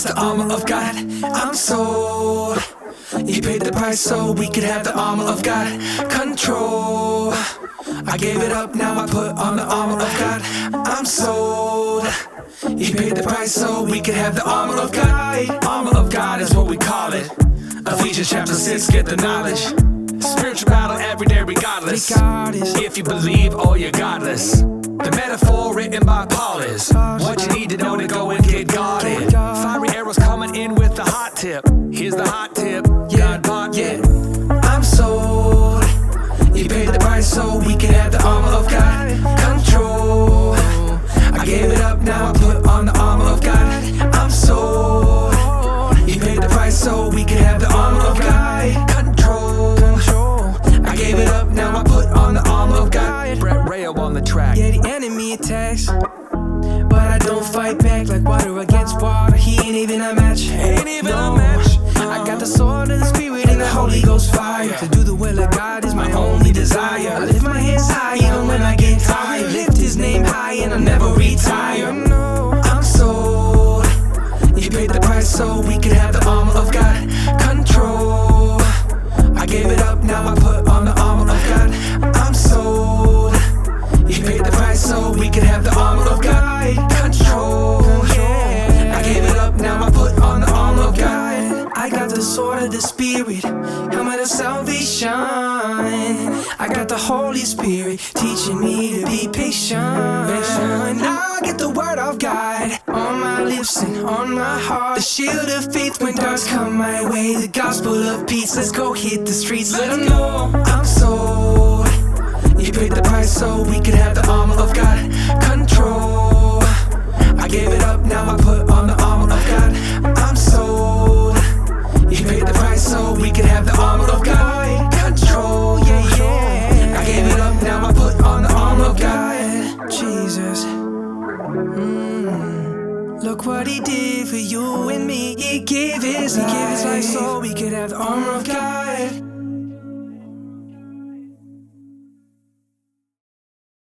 It's the armor of God. I'm sold. He paid the price so we could have the armor of God. Control. I gave it up, now I put on the armor of God. I'm sold. He paid the price so we could have the armor of God. Armor of God is what we call it. Ephesians chapter 6, get the knowledge. Spiritual battle every day regardless. If you believe or you're godless. The metaphor written by Paul is what you need to know to go and get guarded. Fiery arrows coming in with the hot tip. Here's the hot tip. God bought it. I'm sold. He paid the price so we can have the armor of God. Control. I gave it up, now I put on the armor of God. I'm sold. He paid the price so we can have the armor of God. Control. I gave it up, now I put on the armor of God. Raio on the track. Yeah, the enemy attacks, but I don't fight back like water against water. He ain't even a match. I got the sword of the spirit and the Holy Ghost fire. To do the will of God is my only desire. I lift my hands high even when I get tired. Lift his name high and I never retire. No, I'm sold. He paid the price so we could have the armor of God. Control. I gave it up, now I put on the armor of God. I'm sold. He paid the price so we could have the armor of God. Control. I gave it up, now I put on the armor of God. I got the sword of the spirit, helmet of salvation. I got the Holy Spirit teaching me to be patient. I get the word of God on my lips and on my heart. The shield of faith when darks come my way. The gospel of peace, let's go hit the streets. Let them know I'm sold. He paid the price so we could have the armor of God. Control. I gave it up, now I put on the armor of God. I'm sold. He paid the price so we could have the armor of God. Control. I gave it up, now I put on the armor of God. Jesus. Look what he did for you and me. He gave his life so we could have the armor of God.